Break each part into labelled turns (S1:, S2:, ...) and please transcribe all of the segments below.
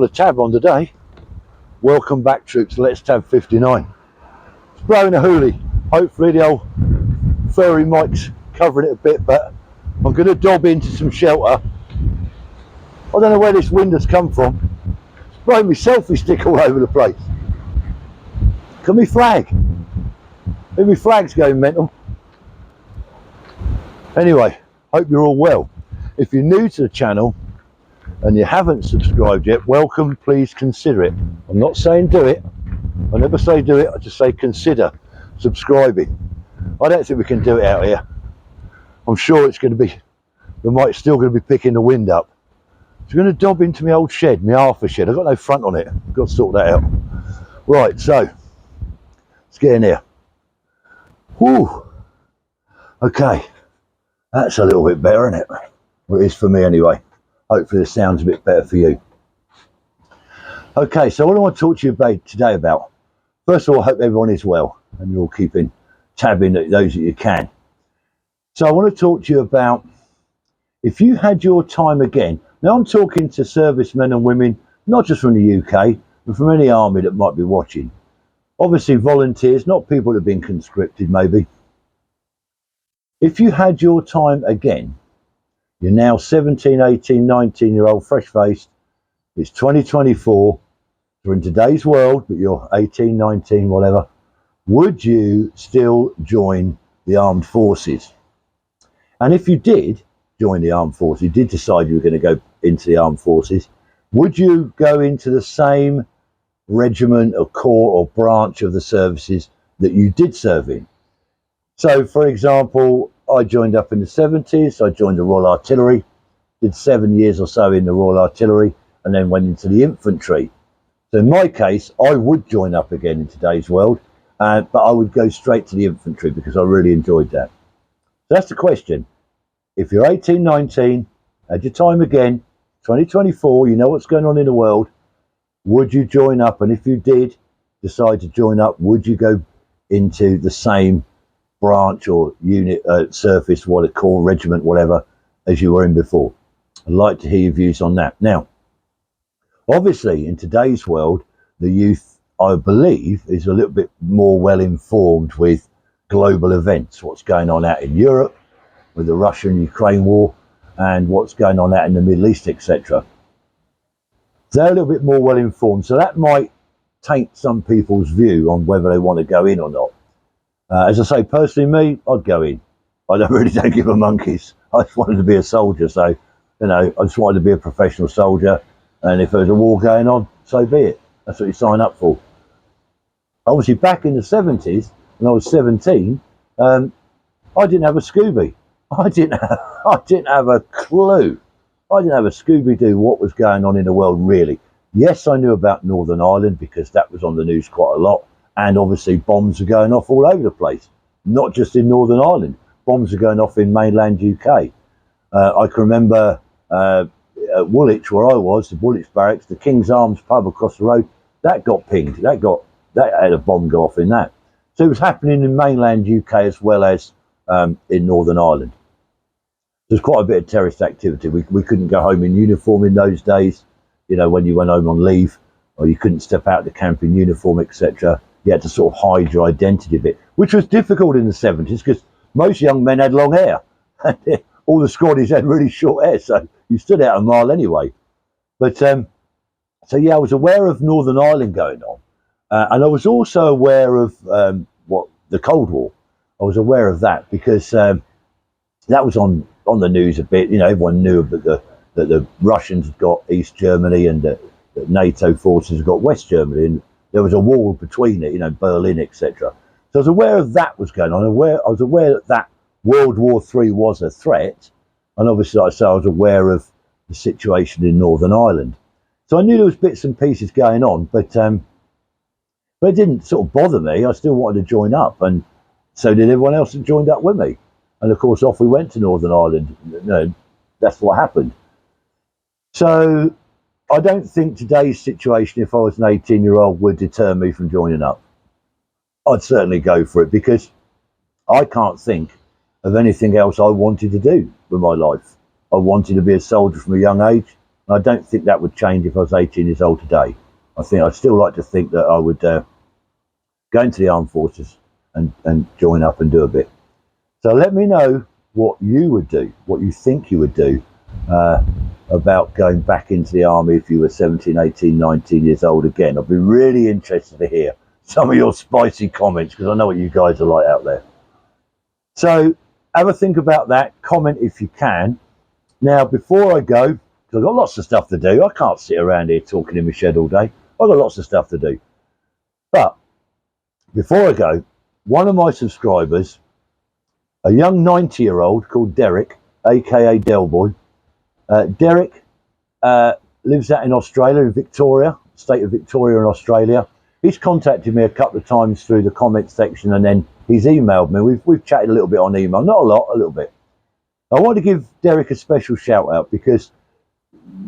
S1: got a tab on today. Welcome back, troops. Let's tab 59. It's blowing a hoolie. Hopefully the old furry mic's covering it a bit, but I'm going to dob into some shelter. I don't know where this wind has come from. It's blowing me selfie stick all over the place. Can me flag? Maybe my flag's going mental. Anyway, hope you're all well. If you're new to the channel and you haven't subscribed yet, welcome, please consider it. I'm not saying do it. I never say do it, I just say consider subscribing. I don't think we can do it out here. I'm sure it's going to be, the mic's still going to be picking the wind up. So I'm going to dob into my old shed, my Arthur shed. I've got no front on it. I've got to sort that out. Right, so let's get in here. Whew. Okay, that's a little bit better, isn't it? Well, it is for me anyway. Hopefully the sound's a bit better for you. Okay, so what I want to talk to you about today about. First of all, I hope everyone is well and you're all keeping tabbing at those that you can. So I want to talk to you about if you had your time again. Now I'm talking to servicemen and women, not just from the UK, but from any army that might be watching. Obviously volunteers, not people that have been conscripted maybe. If you had your time again, you're now 17, 18, 19-year-old, fresh-faced, it's 2024, you're in today's world, but you're 18, 19, whatever, would you still join the armed forces? And if you did join the armed forces, you did decide you were going to go into the armed forces, would you go into the same regiment or corps or branch of the services that you did serve in? So, for example, I joined up in the 70s, I joined the Royal Artillery, did 7 years or so in the Royal Artillery, and then went into the infantry. So in my case, I would join up again in today's world, but I would go straight to the infantry because I really enjoyed that. So that's the question. If you're 18, 19, had your time again, 2024, you know what's going on in the world, would you join up? And if you did decide to join up, would you go into the same branch or unit, surface, what it called, regiment, whatever, as you were in before? I'd like to hear your views on that. Now, obviously, in today's world, the youth, I believe, is a little bit more well informed with global events, what's going on out in Europe with the Russia-Ukraine war and what's going on out in the Middle East, etc. They're a little bit more well informed, so that might taint some people's view on whether they want to go in or not. As I say, personally, me, I'd go in. I don't give a monkeys. I just wanted to be a soldier, so, you know, I just wanted to be a professional soldier. And if there's a war going on, so be it. That's what you sign up for. Obviously, back in the 70s, when I was 17, I didn't have a Scooby. I didn't have a clue. I didn't have a Scooby-Doo what was going on in the world, really. Yes, I knew about Northern Ireland because that was on the news quite a lot. And obviously, bombs are going off all over the place. Not just in Northern Ireland. Bombs are going off in mainland UK. I can remember at Woolwich, where I was, the Woolwich Barracks, the King's Arms pub across the road, that got pinged. That had a bomb go off in that. So it was happening in mainland UK as well as in Northern Ireland. There's quite a bit of terrorist activity. We couldn't go home in uniform in those days, you know, when you went home on leave, or you couldn't step out the camp in uniform, etc. You had to sort of hide your identity a bit, which was difficult in the 70s because most young men had long hair. All the squaddies had really short hair, so you stood out a mile anyway. But so yeah, I was aware of Northern Ireland going on, and I was also aware of what the Cold War. I was aware of that because that was on the news a bit. You know, everyone knew that the Russians had got East Germany and that NATO forces had got West Germany, and there was a wall between it. You know, Berlin, etc. So I was aware of that was going on. I was aware that World War III was a threat, and obviously, like I say, I was aware of the situation in Northern Ireland. So I knew there was bits and pieces going on, but it didn't sort of bother me. I still wanted to join up, and so did everyone else that joined up with me. And of course, off we went to Northern Ireland. You know, that's what happened. So I don't think today's situation, if I was an 18-year-old, would deter me from joining up. I'd certainly go for it because I can't think of anything else I wanted to do with my life. I wanted to be a soldier from a young age. I don't think that would change if I was 18 years old today. I'd still like to think that I would go into the armed forces and join up and do a bit. So let me know what you would do, what you think you would do about going back into the army if you were 17, 18, 19 years old again. I'd be really interested to hear some of your spicy comments, because I know what you guys are like out there. So have a think about that, comment if you can. Now, before I go, because I've got lots of stuff to do, I can't sit around here talking in my shed all day. I've got lots of stuff to do. But before I go, one of my subscribers, a young 90-year-old called Derek, aka Delboy. Derek lives out in Australia, in Victoria, state of Victoria in Australia. He's contacted me a couple of times through the comments section, and then he's emailed me. We've chatted a little bit on email, not a lot, a little bit. I want to give Derek a special shout out, because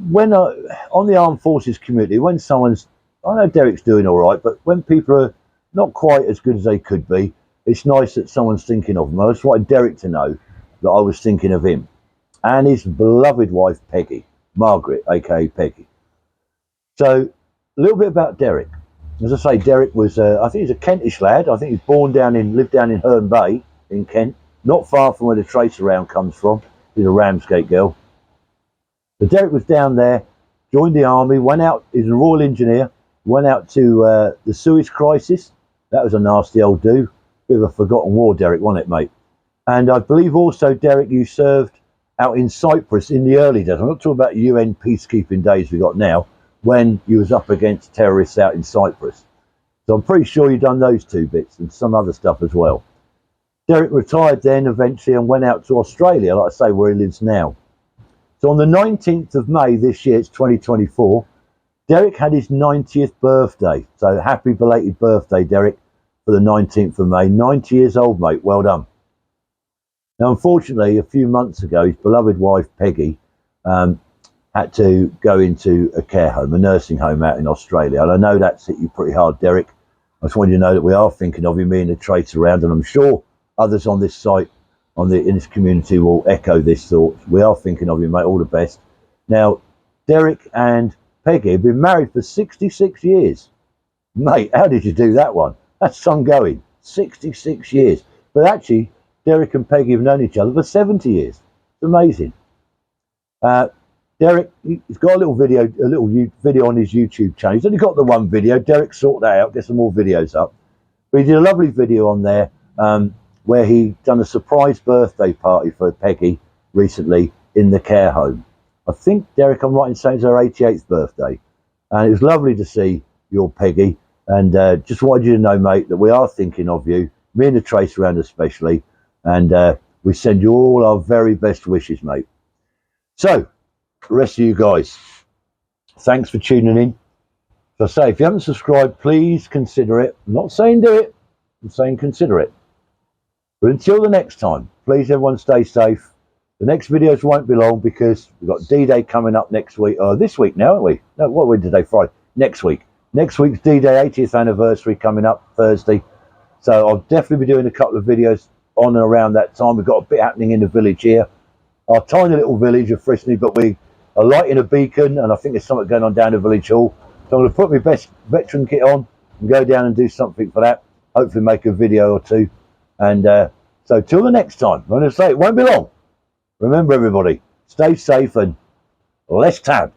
S1: when on the armed forces community, when someone's, I know Derek's doing all right, but when people are not quite as good as they could be, it's nice that someone's thinking of them. I just wanted Derek to know that I was thinking of him and his beloved wife Peggy, Margaret, aka Peggy. So a little bit about Derek. As I say, Derek was, I think he's a Kentish lad. I think he's lived down in Herne Bay in Kent, not far from where the Tracer Round comes from. He's a Ramsgate girl. So Derek was down there, joined the army, went out, he's a Royal Engineer, went out to the Suez Crisis. That was a nasty old do. Bit of a forgotten war, Derek, wasn't it, mate? And I believe also, Derek, you served out in Cyprus in the early days. I'm not talking about UN peacekeeping days we got now, when you was up against terrorists out in Cyprus. So I'm pretty sure you've done those two bits and some other stuff as well. Derek retired then eventually and went out to Australia, like I say, where he lives now. So on the 19th of May this year, it's 2024, Derek had his 90th birthday. So happy belated birthday, Derek, for the 19th of May. 90 years old, mate. Well done. Now, unfortunately, a few months ago, his beloved wife, Peggy, had to go into a care home, a nursing home out in Australia. And I know that's hit you pretty hard, Derek. I just wanted you to know that we are thinking of you, me and the Tracer Round, and I'm sure others on this site, in this community, will echo this thought. We are thinking of you, mate. All the best. Now, Derek and Peggy have been married for 66 years. Mate, how did you do that one? That's some going. 66 years. But actually, Derek and Peggy have known each other for 70 years. It's amazing. Derek, he's got a little video on his YouTube channel. He's only got the one video. Derek, sort that out, get some more videos up. But he did a lovely video on there where he done a surprise birthday party for Peggy recently in the care home. I think, Derek, I'm right in saying it's her 88th birthday. And it was lovely to see your Peggy. And just wanted you to know, mate, that we are thinking of you, me and the Tracer Round especially. And we send you all our very best wishes, mate. So, the rest of you guys, thanks for tuning in. So I say, if you haven't subscribed, please consider it. I'm not saying do it, I'm saying consider it. But until the next time, please everyone stay safe. The next videos won't be long, because we've got D-Day coming up next week, or this week now, haven't we? No, what are we today? Friday. Next week. Next week's D-Day 80th anniversary coming up Thursday. So I'll definitely be doing a couple of videos on and around that time. We've got a bit happening in the village here. Our tiny little village of Frisney, but we are lighting a beacon, and I think there's something going on down at Village Hall. So I'm going to put my best veteran kit on and go down and do something for that. Hopefully make a video or two. And so till the next time, I'm going to say it won't be long. Remember, everybody, stay safe and less tab.